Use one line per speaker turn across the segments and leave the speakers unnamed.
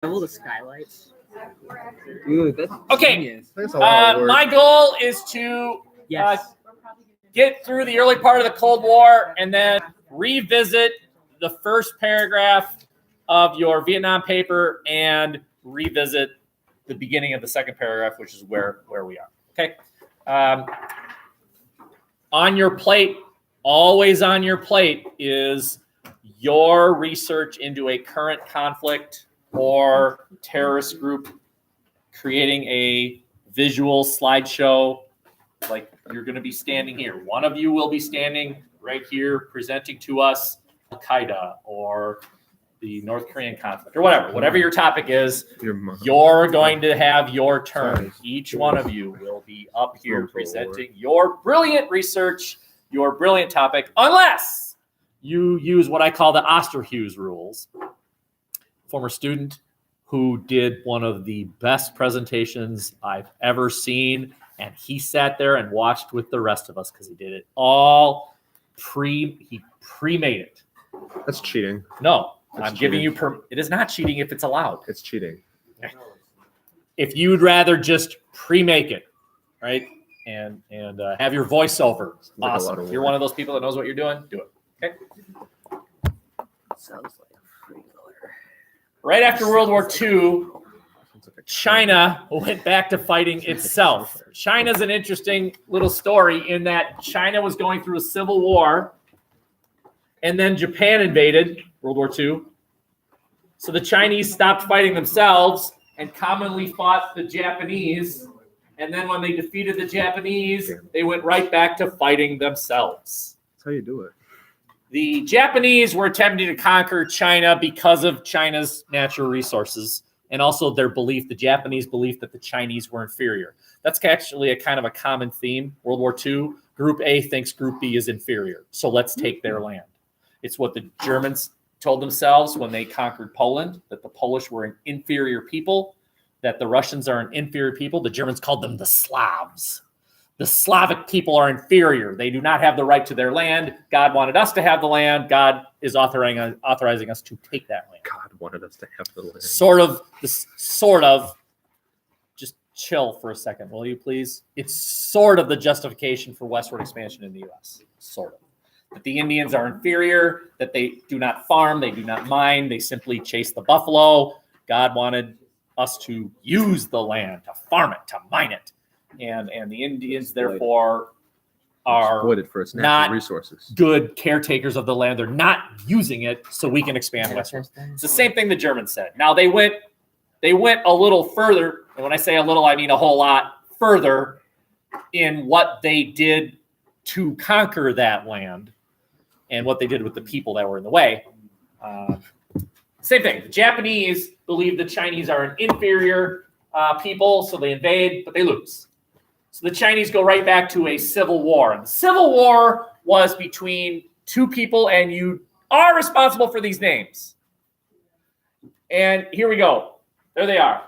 Double the skylights.
Dude, that's
Okay.
genius. That's a lot of work.
My goal is to get through the early part of the Cold War and then revisit the first paragraph of your Vietnam paper and revisit the beginning of the second paragraph, which is where we are. Okay. On your plate, always on your plate, is your research into a current conflict or terrorist group, creating a visual slideshow. Like, you're going to be standing here. One of you will be standing right here presenting to us Al-Qaeda or the North Korean conflict or whatever your topic is. You're going to have your turn. Each one of you will be up here presenting your brilliant research, your brilliant topic, unless you use what I call the Osterhus rules. Former student who did one of the best presentations I've ever seen. And he sat there and watched with the rest of us because he did it all he pre-made it.
That's cheating.
No,
That's
I'm giving you it is not cheating if it's allowed.
It's cheating.
If you'd rather just pre-make it, right? And have your voiceover.
Like
awesome. If you're one of those people that knows what you're doing, do it. Okay.
Sounds like a freeloader.
Right after World War II, China went back to fighting itself. China's an interesting little story in that China was going through a civil war, and then Japan invaded, World War II. So the Chinese stopped fighting themselves and commonly fought the Japanese. And then when they defeated the Japanese, they went right back to fighting themselves.
That's how you do it.
The Japanese were attempting to conquer China because of China's natural resources and also their belief, the Japanese belief that the Chinese were inferior. That's actually a kind of a common theme. World War II, Group A thinks Group B is inferior, so let's take their land. It's what the Germans told themselves when they conquered Poland, that the Polish were an inferior people, that the Russians are an inferior people. The Germans called them the Slavs. The Slavic people are inferior. They do not have the right to their land. God wanted us to have the land. God is authorizing us to take that land.
God wanted us to have the land.
Sort of. Just chill for a second, will you please? It's sort of the justification for westward expansion in the U.S. Sort of. That the Indians are inferior, that they do not farm, they do not mine, they simply chase the buffalo. God wanted us to use the land, to farm it, to mine it. And the Indians, therefore, are
exploited for its natural resources.
Good caretakers of the land. They're not using it so we can expand westward. It's the same thing the Germans said. Now, they went a little further, and when I say a little, I mean a whole lot further in what they did to conquer that land and what they did with the people that were in the way. Same thing. The Japanese believe the Chinese are an inferior people, so they invade, but they lose. So the Chinese go right back to a civil war. And the civil war was between two people, and you are responsible for these names. And here we go. There they are.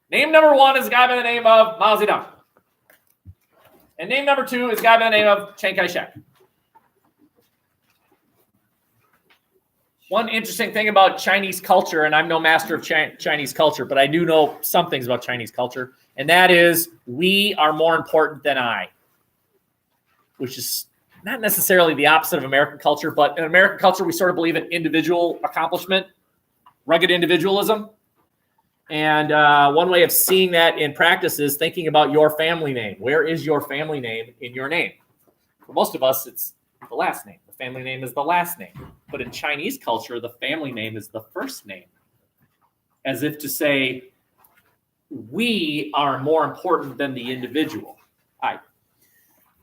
Name number one is a guy by the name of Mao Zedong. And name number two is a guy by the name of Chiang Kai-shek. One interesting thing about Chinese culture, and I'm no master of Chinese culture, but I do know some things about Chinese culture, and that is we are more important than I, which is not necessarily the opposite of American culture, but in American culture, we sort of believe in individual accomplishment, rugged individualism. And one way of seeing that in practice is thinking about your family name. Where is your family name in your name? For most of us, it's the last name. The family name is the last name. But in Chinese culture, the family name is the first name. As if to say, we are more important than the individual. All right.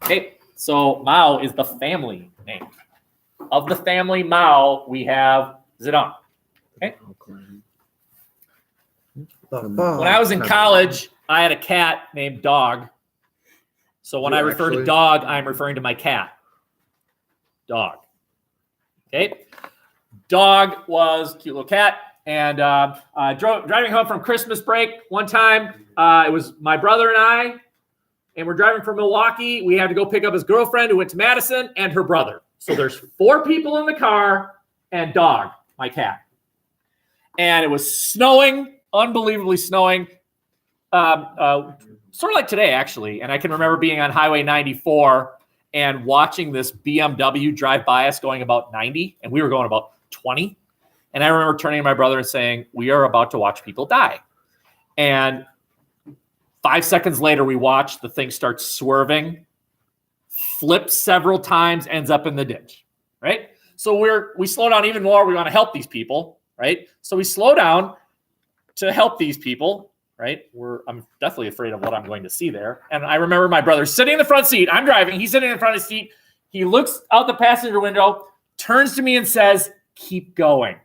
Okay, so Mao is the family name. Of the family Mao, we have Zedong. Okay. When I was in college, I had a cat named Dog. So when I refer to dog, I'm referring to my cat. Dog. Okay. Dog was a cute little cat. And driving home from Christmas break one time, it was my brother and I, and we're driving from Milwaukee. We had to go pick up his girlfriend who went to Madison and her brother. So there's 4 people in the car and Dog, my cat. and it was snowing, unbelievably snowing. Sort of like today, actually. And I can remember being on Highway 94 and watching this BMW drive by us going about 90, and we were going about 20. And I remember turning to my brother and saying, we are about to watch people die. And 5 seconds later, we watched the thing start swerving, flips several times, ends up in the ditch, right? So we slow down even more. We want to help these people, right? So we slow down to help these people, right? I'm definitely afraid of what I'm going to see there. And I remember my brother sitting in the front seat. I'm driving. He's sitting in the front of the seat. He looks out the passenger window, turns to me and says, keep going.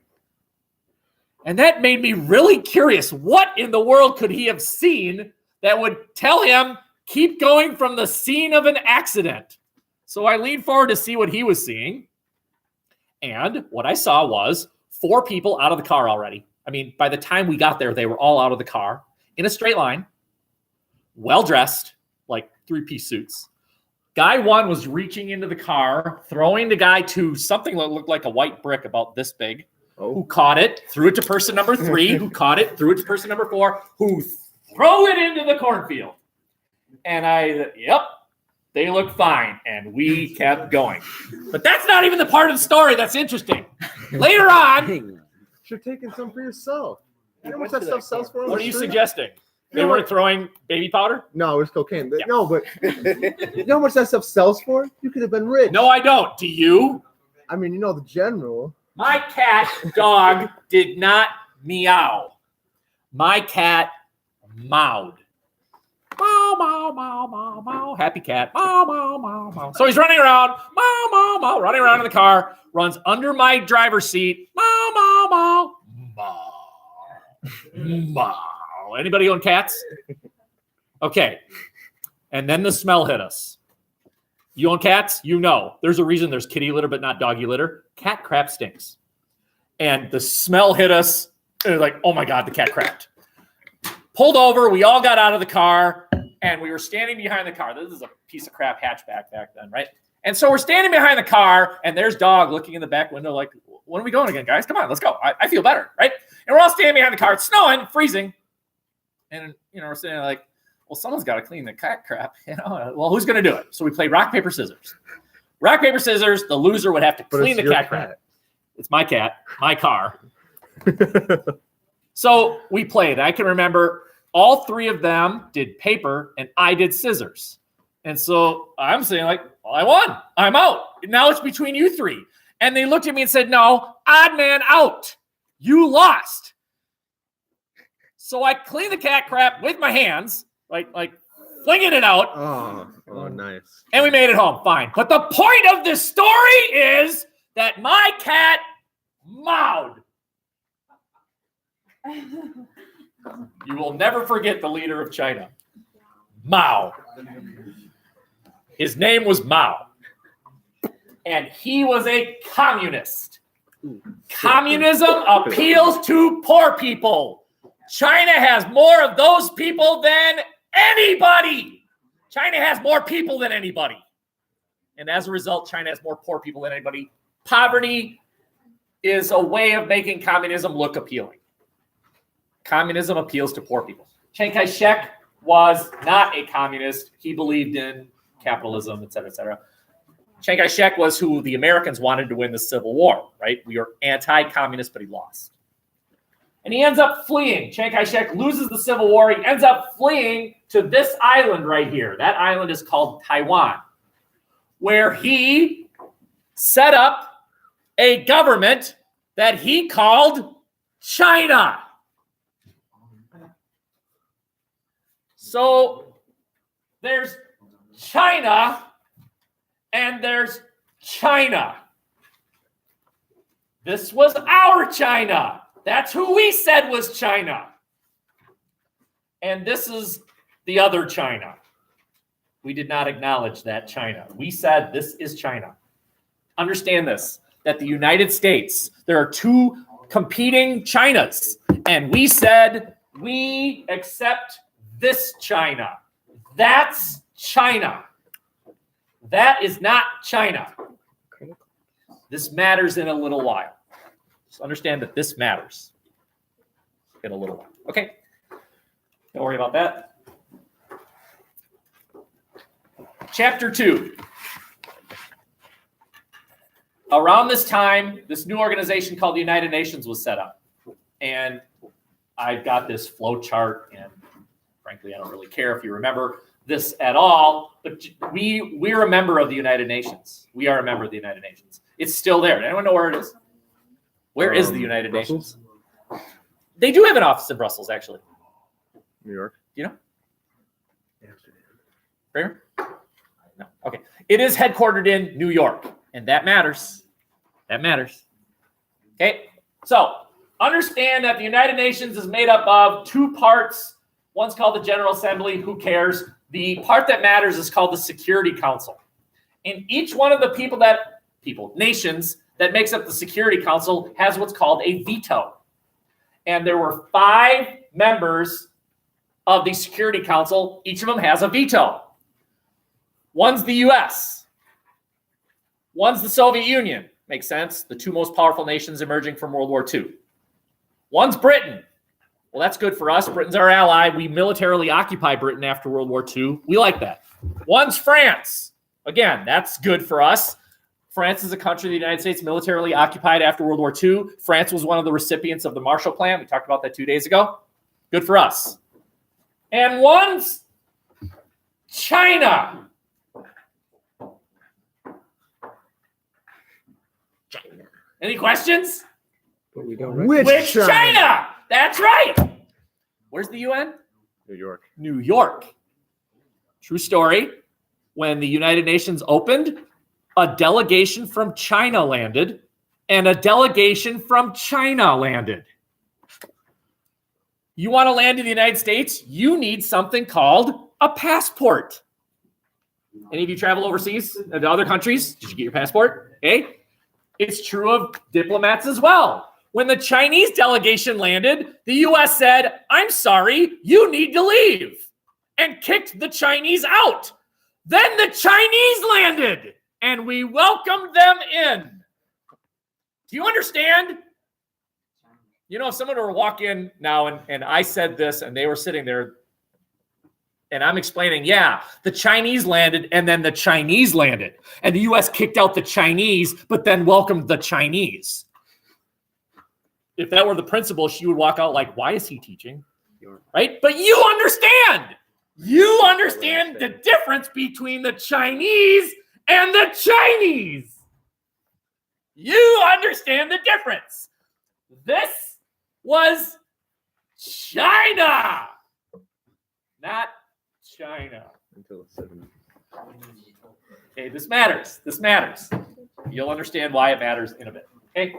And that made me really curious. What in the world could he have seen that would tell him, keep going from the scene of an accident? So I leaned forward to see what he was seeing. And what I saw was 4 people out of the car already. I mean, by the time we got there, they were all out of the car in a straight line, well-dressed, like 3-piece suits. Guy 1 was reaching into the car, throwing the guy to something that looked like a white brick about this big. Who caught it, threw it to person number 3, who caught it, threw it to person number 4, who threw it into the cornfield. And they looked fine, and we kept going. But that's not even the part of the story that's interesting. Later on,
you're taking some for yourself. You know what that stuff sells for?
What are you suggesting? They weren't throwing baby powder?
No, it was cocaine.
Yeah.
No, but you know how much that stuff sells for? You could have been rich.
No, I don't. Do you?
I mean, you know the general.
My cat dog did not meow. My cat mowed. Mow, mow, mow, mow, mow. Happy cat. Mow, mow, mow, mow. So he's running around. Mow, mow, mow. Running around in the car. Runs under my driver's seat. Mow, mow, mow. Mow. Mow. Anybody own cats? Okay. And then the smell hit us. You own cats? You know. There's a reason there's kitty litter but not doggy litter. Cat crap stinks. And the smell hit us. And it was like, oh my God, the cat crapped. Pulled over. We all got out of the car. And we were standing behind the car. This is a piece of crap hatchback back then, right? And so we're standing behind the car. And there's dog looking in the back window like, when are we going again, guys? Come on, let's go. I feel better, right? And we're all standing behind the car. It's snowing, freezing. And, we're sitting there like, well, someone's got to clean the cat crap. Well, who's going to do it? So we played rock, paper, scissors. Rock, paper, scissors. The loser would have to clean the cat crap. It's my cat, my car. So we played. I can remember all 3 of them did paper and I did scissors. And so I'm saying like, well, I won. I'm out. Now it's between you 3. And they looked at me and said, no, odd man out. You lost. So I cleaned the cat crap with my hands. Like flinging it out.
Oh, nice.
And we made it home. Fine. But the point of this story is that my cat mowed. You will never forget the leader of China. Mao. His name was Mao. And he was a communist. Communism appeals to poor people. China has more of those people than anybody. China has more people than anybody. And as a result, China has more poor people than anybody. Poverty is a way of making communism look appealing. Communism appeals to poor people. Chiang Kai-shek was not a communist. He believed in capitalism, et cetera, et cetera. Chiang Kai-shek was who the Americans wanted to win the Civil War, right? We were anti-communist, but he lost. And he ends up fleeing. Chiang Kai-shek loses the Civil War. He ends up fleeing to this island right here. That island is called Taiwan, where he set up a government that he called China. So there's China and there's China. This was our China. That's who we said was China. And this is the other China. We did not acknowledge that China. We said this is China. Understand this, that the United States, there are 2 competing Chinas. And we said we accept this China. That's China. That is not China. This matters in a little while. Just understand that this matters. in a little while. Okay. Don't worry about that. Chapter 2. Around this time, this new organization called the United Nations was set up. And I've got this flow chart, and frankly, I don't really care if you remember this at all, but we're a member of the United Nations. We are a member of the United Nations. It's still there. Does anyone know where it is? Where is the United
Brussels?
Nations? They do have an office in Brussels, actually.
New York.
Do you know?
Amsterdam.
Kramer? No. Okay. It is headquartered in New York, and that matters. That matters. Okay. So understand that the United Nations is made up of two parts. One's called the General Assembly. Who cares? The part that matters is called the Security Council. And each one of the nations that makes up the Security Council has what's called a veto. And there were 5 members of the Security Council. Each of them has a veto. One's the U.S. One's the Soviet Union. Makes sense. The 2 most powerful nations emerging from World War II. One's Britain. Well, that's good for us. Britain's our ally. We militarily occupy Britain after World War II. We like that. One's France. Again, that's good for us. France is a country the United States militarily occupied after World War II. France was one of the recipients of the Marshall Plan. We talked about that 2 days ago. Good for us. And one's China. Any questions?
But we don't.
Which China? That's right. Where's the UN?
New York.
New York. True story. When the United Nations opened, a delegation from China landed, and a delegation from China landed. You want to land in the United States? You need something called a passport. Any of you travel overseas to other countries? Did you get your passport? Okay. It's true of diplomats as well. When the Chinese delegation landed, the U.S. said, I'm sorry, you need to leave, and kicked the Chinese out. Then the Chinese landed, and we welcomed them in. Do you understand? You know, if someone were to walk in now and I said this and they were sitting there and I'm explaining, yeah, the Chinese landed and then the Chinese landed. And the U.S. kicked out the Chinese, but then welcomed the Chinese. If that were the principal, she would walk out like, why is he teaching? Right? But you understand. You understand the difference between the Chinese and the Chinese. You understand the difference. This was China, not China.
Until 7.
Okay, this matters. This matters. You'll understand why it matters in a bit. Okay.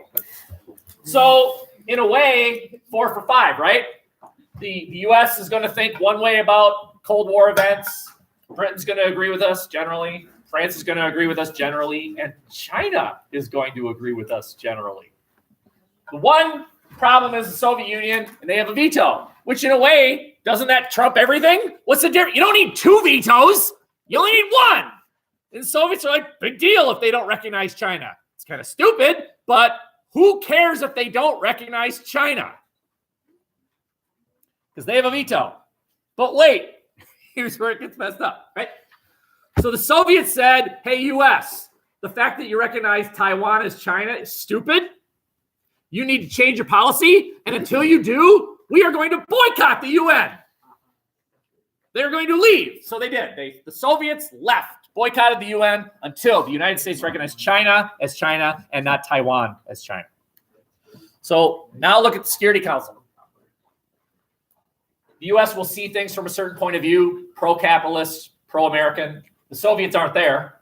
So, in a way, 4 for 5, right? The U.S. is going to think one way about Cold War events. Britain's going to agree with us generally. France is going to agree with us generally. And China is going to agree with us generally. The one problem is the Soviet Union, and they have a veto, which in a way, doesn't that trump everything? What's the difference? You don't need 2 vetoes. You only need 1. And the Soviets are like, big deal if they don't recognize China. It's kind of stupid, but who cares if they don't recognize China? Because they have a veto. But wait, here's where it gets messed up, right? So the Soviets said, hey, U.S., the fact that you recognize Taiwan as China is stupid. You need to change your policy. And until you do, we are going to boycott the UN. They're going to leave. So they did. The Soviets left, boycotted the UN until the United States recognized China as China and not Taiwan as China. So now look at the Security Council. The U.S. will see things from a certain point of view, pro-capitalist, pro-American. The Soviets aren't there.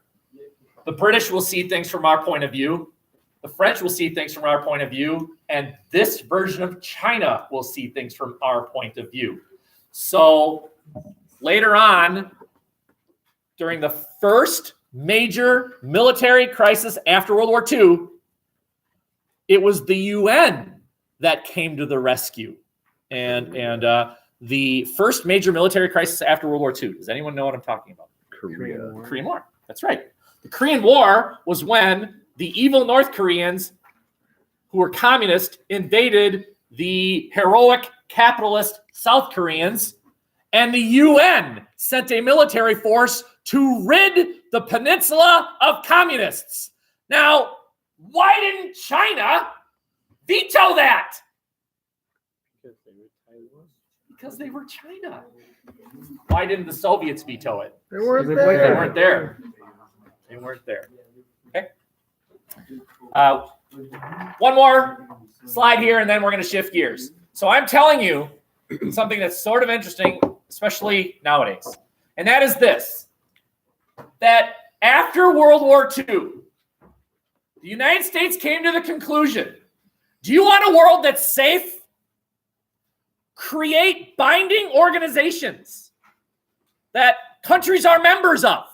The British will see things from our point of view. The French will see things from our point of view. And this version of China will see things from our point of view. So later on, during the first major military crisis after World War II, it was the UN that came to the rescue. And the first major military crisis after World War II. Does anyone know what I'm talking about? Korean War. That's right. The Korean War was when the evil North Koreans, who were communist, invaded the heroic capitalist South Koreans, and the UN sent a military force to rid the peninsula of communists. Now, why didn't China veto that? Because they were China. Why didn't the Soviets veto it?
They weren't
They
there.
weren't there. They weren't there. Okay. One more slide here, and then we're going to shift gears. So I'm telling you something that's sort of interesting, especially nowadays. And that is this, that after World War II, the United States came to the conclusion, do you want a world that's safe? Create binding organizations that countries are members of,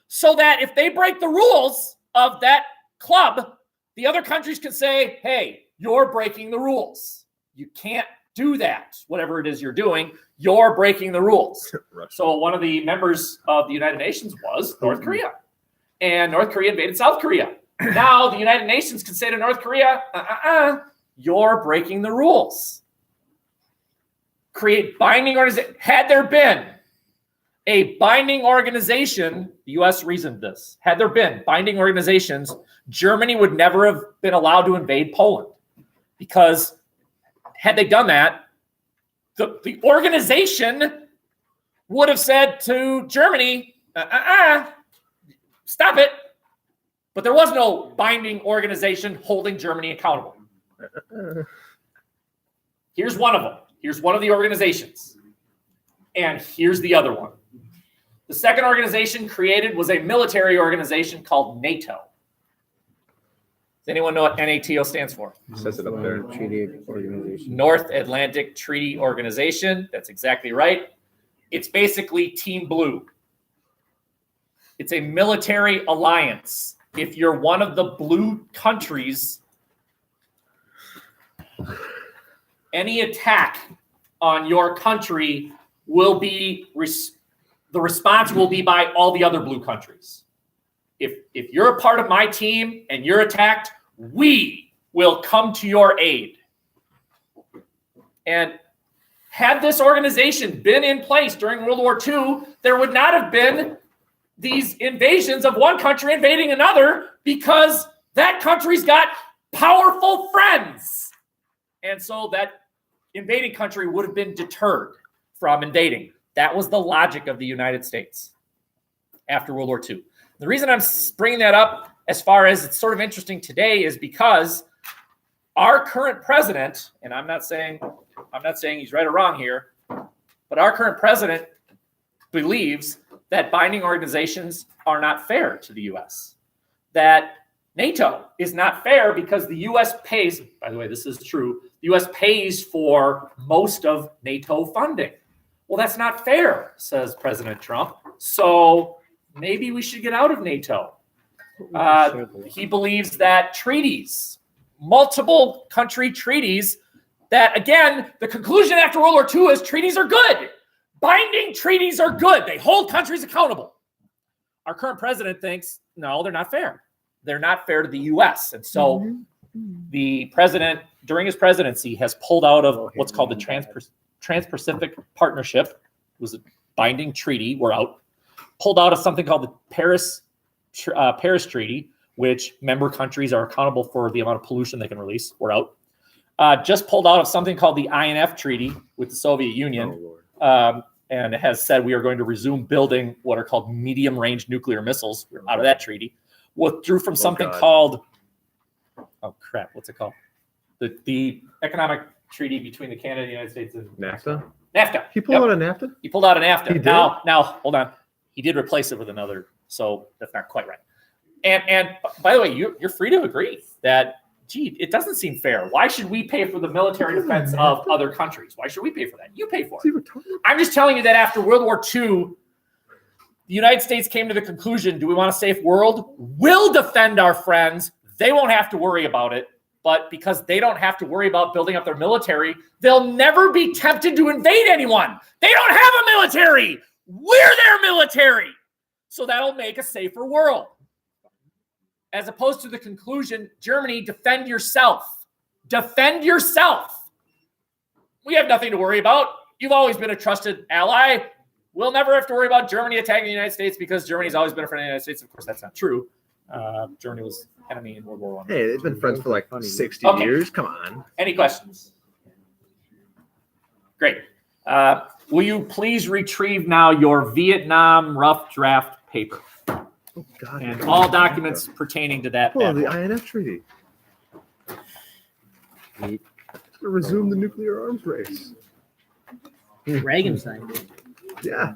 so that if they break the rules of that club, the other countries can say, hey, you're breaking the rules. You can't do that. Whatever it is you're doing, you're breaking the rules. So one of the members of the United Nations was North Korea. And North Korea invaded South Korea. Now the United Nations can say to North Korea, you're breaking the rules. Create binding organization. Had there been a binding organization, the U.S. reasoned this. Had there been binding organizations, Germany would never have been allowed to invade Poland. Because had they done that, the organization would have said to Germany, stop it. But there was no binding organization holding Germany accountable. Here's one of them. Here's one of the organizations. And here's the other one. The second organization created was a military organization called NATO. Does anyone know what NATO stands for?
It says it up there. Treaty Organization.
North Atlantic Treaty Organization. That's exactly right. It's basically Team Blue. It's a military alliance. If you're one of the blue countries, any attack on your country will be, the response will be by all the other blue countries. If you're a part of my team and you're attacked, we will come to your aid. And had this organization been in place during World War II, there would not have been these invasions of one country invading another, because that country's got powerful friends. And so that invading country would have been deterred from invading. That was the logic of the United States after World War II. The reason I'm bringing that up, as far as it's sort of interesting today, is because our current president, and I'm not saying he's right or wrong here, but our current president believes that binding organizations are not fair to the U.S. That NATO is not fair because the U.S. pays, by the way, this is true, the U.S. pays for most of NATO funding. Well, that's not fair, says President Trump. So maybe we should get out of NATO. He believes that treaties, multiple country treaties, that again, the conclusion after World War II is treaties are good. Binding treaties are good. They hold countries accountable. Our current president thinks, no, they're not fair. They're not fair to the U.S. And so the president, during his presidency, has pulled out of what's called the Trans-Pacific Partnership. It was a binding treaty. We're out. Pulled out of something called the Paris Treaty, which member countries are accountable for the amount of pollution they can release. We're out. Just pulled out of something called the INF Treaty with the Soviet Union. And it has said we are going to resume building what are called medium-range nuclear missiles. We're out of that treaty. Withdrew from something called, what's it called? The economic treaty between the Canada and the United States and
NAFTA?
NAFTA.
He pulled out of NAFTA?
He pulled out of NAFTA.
He did?
Now, hold on. He did replace it with another, so that's not quite right. And by the way, you're free to agree that, gee, it doesn't seem fair. Why should we pay for the military defense of other countries? Why should we pay for that? You pay for it. I'm just telling you that after World War II, the United States came to the conclusion, do we want a safe world? We'll defend our friends. They won't have to worry about it. But because they don't have to worry about building up their military, they'll never be tempted to invade anyone. They don't have a military. We're their military. So that'll make a safer world. As opposed to the conclusion, Germany, defend yourself. Defend yourself. we have nothing to worry about. You've always been a trusted ally. We'll never have to worry about Germany attacking the United States because Germany's always been a friend of the United States. Of course, that's not true. Germany was enemy in World War I.
Hey, they've been friends for like 60
Okay.
years. Come on.
Any questions? Great. Will you please retrieve now your Vietnam rough draft paper
Oh, God.
and all documents pertaining to that?
Oh,
bad
the
boy?
INF Treaty. Resume the nuclear arms race.
Reagan signed it.
Yeah.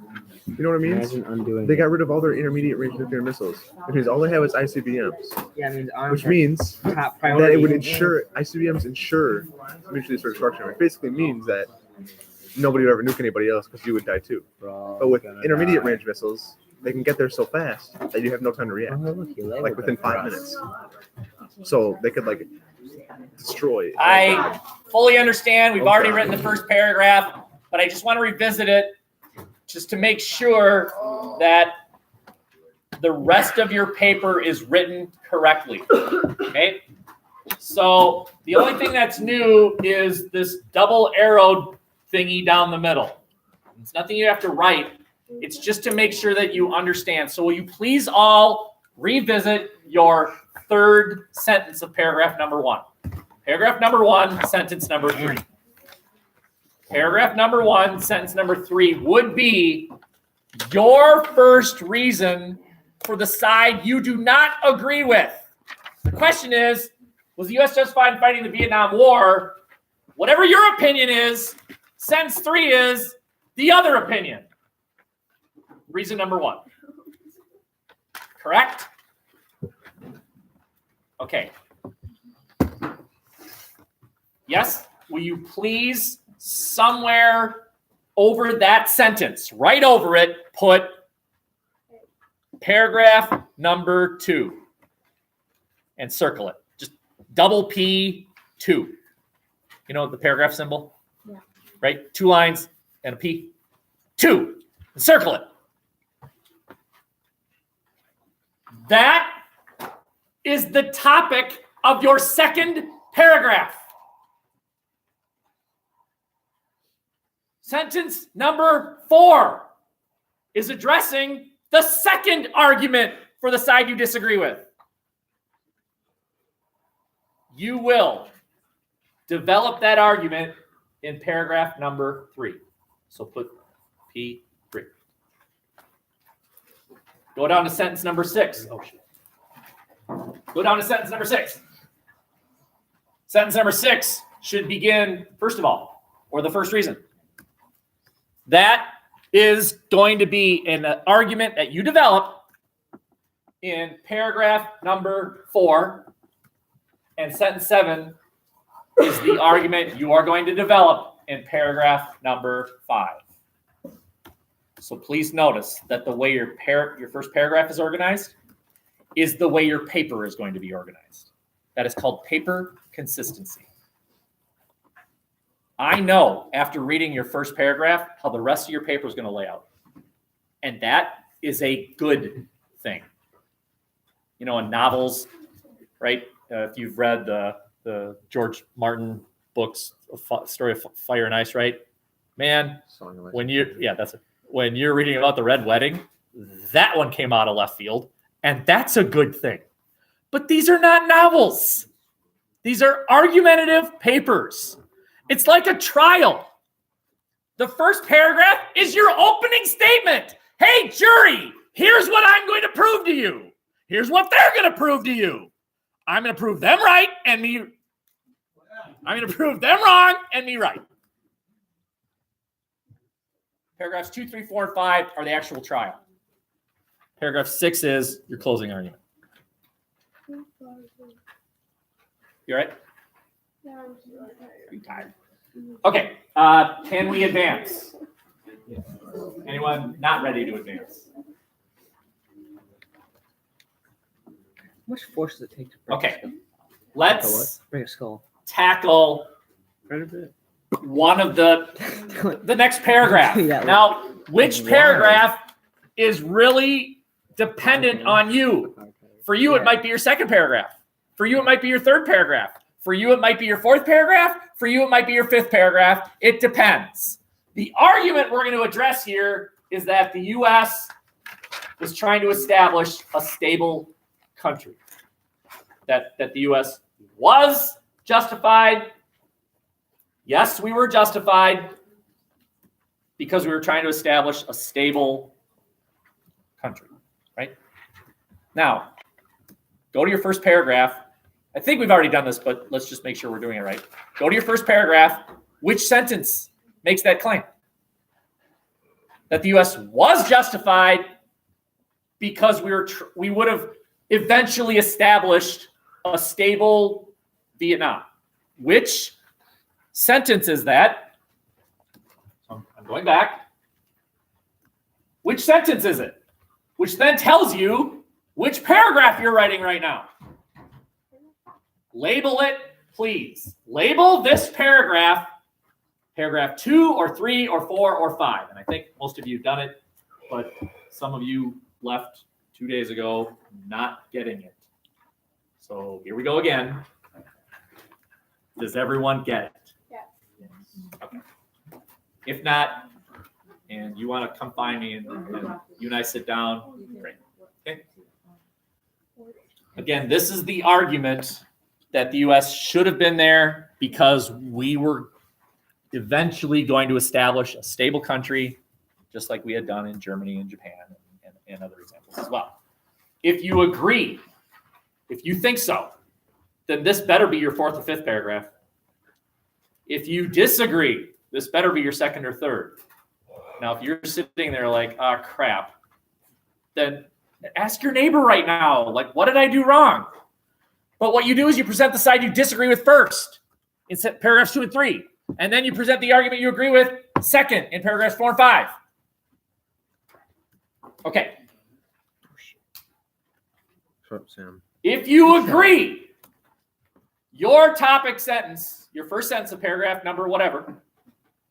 You know what it means?
Imagine undoing
They got rid of all their intermediate range nuclear missiles. Which means all they have is ICBMs.
Yeah, I mean,
Which means
top
that
priority.
it would ensure ICBMs ensure mutually assured destruction. It basically means that nobody would ever nuke anybody else because you would die too. But with intermediate range missiles, they can get there so fast that you have no time to react. Like within 5 minutes. So they could like destroy.
I fully understand. We've already written the first paragraph, but I just want to revisit it just to make sure that the rest of your paper is written correctly. Okay? So the only thing that's new is this double arrowed thingy down the middle. It's nothing you have to write. It's just to make sure that you understand. So will you please all revisit your third sentence of paragraph number 1? Paragraph number 1, sentence number 3. Paragraph number 1, sentence number 3 would be your first reason for the side you do not agree with. The question is, was the U.S. justified in fighting the Vietnam War? Whatever your opinion is, sentence 3 is the other opinion. Reason number 1. Correct? Okay. Yes? Will you please somewhere over that sentence, right over it, put paragraph number 2 and circle it. Just double P 2. You know the paragraph symbol?
Yeah.
Right? 2 lines and a P. 2. And circle it. That is the topic of your second paragraph. Sentence number 4 is addressing the second argument for the side you disagree with. You will develop that argument in paragraph number 3. So put P3. Go down to sentence number 6. Oh, shit. Go down to sentence number 6. Sentence number 6 should begin, first of all, or the first reason. That is going to be an argument that you develop in paragraph number 4, and sentence 7 is the argument you are going to develop in paragraph number 5. So please notice that the way your first paragraph is organized is the way your paper is going to be organized. That is called paper consistency. I know after reading your first paragraph how the rest of your paper is going to lay out. And that is a good thing. You know, in novels, right? If you've read the George Martin books, Story of Fire and Ice, right? Man, when you're reading about the Red Wedding, that one came out of left field, and that's a good thing. But these are not novels. These are argumentative papers. It's like a trial. The first paragraph is your opening statement. Hey, jury, here's what I'm going to prove to you. Here's what they're going to prove to you. I'm going to prove them right and me. I'm going to prove them wrong and me right. Paragraphs 2, 3, 4, and 5 are the actual trial. Paragraph 6 is your closing argument. You all right? Are you tired? Okay. Can we advance? Anyone not ready to advance?
How much force does it take to break
Okay.
a skull?
Let's
Break a skull.
tackle one of the next paragraph.
Yeah.
Now, which paragraph is really dependent on you? For you, it might be your second paragraph. For you, it might be your third paragraph. For you, it might be your fourth paragraph. For you, it might be your fifth paragraph. It depends. The argument we're going to address here is that the U.S. was trying to establish a stable country. That the U.S. was justified. Yes, we were justified because we were trying to establish a stable country, right? Now, go to your first paragraph. I think we've already done this, but let's just make sure we're doing it right. Go to your first paragraph. Which sentence makes that claim? That the U.S. was justified because we would have eventually established a stable Vietnam. Which sentence is that? I'm going back. Which sentence is it? Which then tells you which paragraph you're writing right now. Label it, please. Label this paragraph 2 or 3 or 4 or 5. And I think most of you have done it, but some of you left 2 days ago not getting it. So here we go again. Does everyone get it?
Yes.
Okay. If not, and you want to come find me and you and I sit down, great. Okay. Again, this is the argument that the U.S. should have been there because we were eventually going to establish a stable country, just like we had done in Germany and Japan and other examples as well. If you agree, if you think so, then this better be your fourth or fifth paragraph. If you disagree, this better be your second or third. Now, if you're sitting there like, oh, crap, then ask your neighbor right now, like, what did I do wrong? But what you do is you present the side you disagree with first in paragraphs 2 and 3. And then you present the argument you agree with second in paragraphs 4 and 5. Okay.
Shut up, Sam.
If you agree, your topic sentence, your first sentence of paragraph number whatever,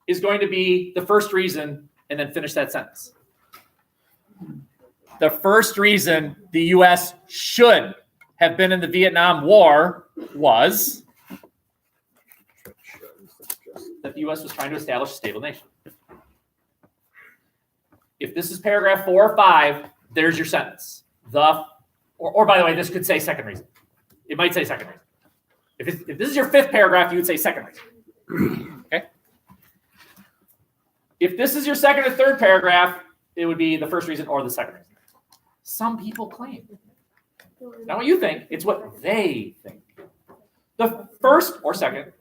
is going to be the first reason, and then finish that sentence. The first reason the U.S. should have been in the Vietnam War was that the U.S. was trying to establish a stable nation. If this is paragraph 4 or 5, there's your sentence. Or by the way, this could say second reason. It might say second reason. If this is your fifth paragraph, you would say second reason. Okay? If this is your second or third paragraph, it would be the first reason or the second reason. Some people claim. Not what you think, it's what they think. The first or second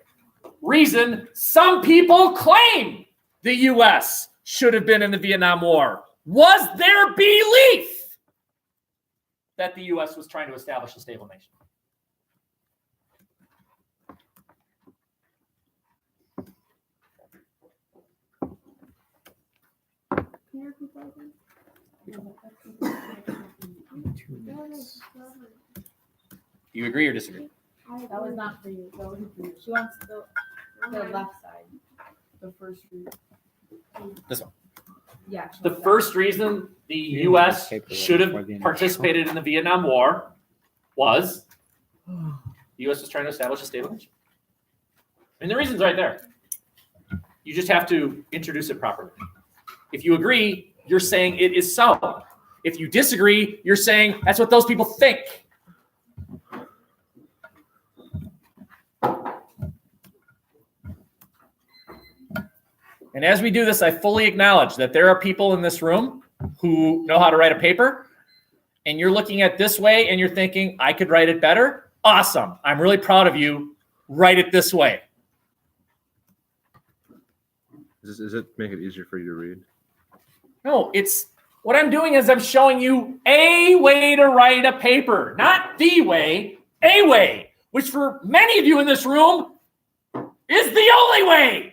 reason some people claim the U.S. should have been in the Vietnam War was their belief that the U.S. was trying to establish a stable nation. You agree or disagree?
That was not for you. That wasn't for you. She wants the left side. The first reason.
This one.
Yeah.
The first reason the U.S. should have participated in the Vietnam War was the U.S. was trying to establish a stable nation. And the reason's right there. You just have to introduce it properly. If you agree, you're saying it is so. If you disagree, you're saying that's what those people think. And as we do this, I fully acknowledge that there are people in this room who know how to write a paper, and you're looking at this way and you're thinking, I could write it better. Awesome. I'm really proud of you. Write it this way.
Does it make it easier for you to read?
No, it's what I'm doing is I'm showing you a way to write a paper, not the way, a way, which for many of you in this room is the only way.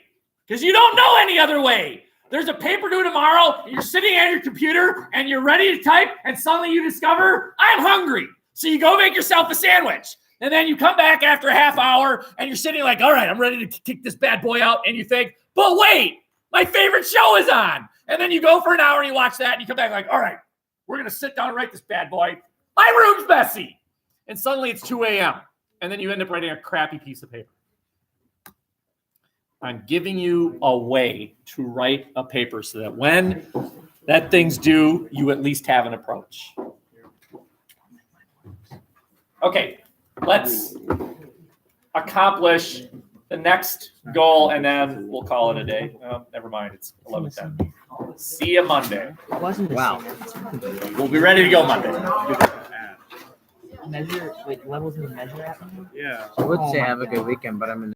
Because you don't know any other way. There's a paper due tomorrow, and you're sitting at your computer, and you're ready to type, and suddenly you discover, I'm hungry. So you go make yourself a sandwich. And then you come back after a half hour, and you're sitting like, all right, I'm ready to kick this bad boy out. And you think, but wait, my favorite show is on. And then you go for an hour, and you watch that, and you come back like, all right, we're going to sit down and write this bad boy. My room's messy. And suddenly it's 2 a.m. and then you end up writing a crappy piece of paper. I'm giving you a way to write a paper so that when that thing's due, you at least have an approach. Okay, let's accomplish the next goal, and then we'll call it a day. Oh, never mind, it's 11:10. See you Monday.
It wasn't.
Wow. We'll be ready to go Monday.
Measure, wait, levels in the measure app?
Yeah.
I would
Oh
say
my
have a good
God.
weekend, but I'm in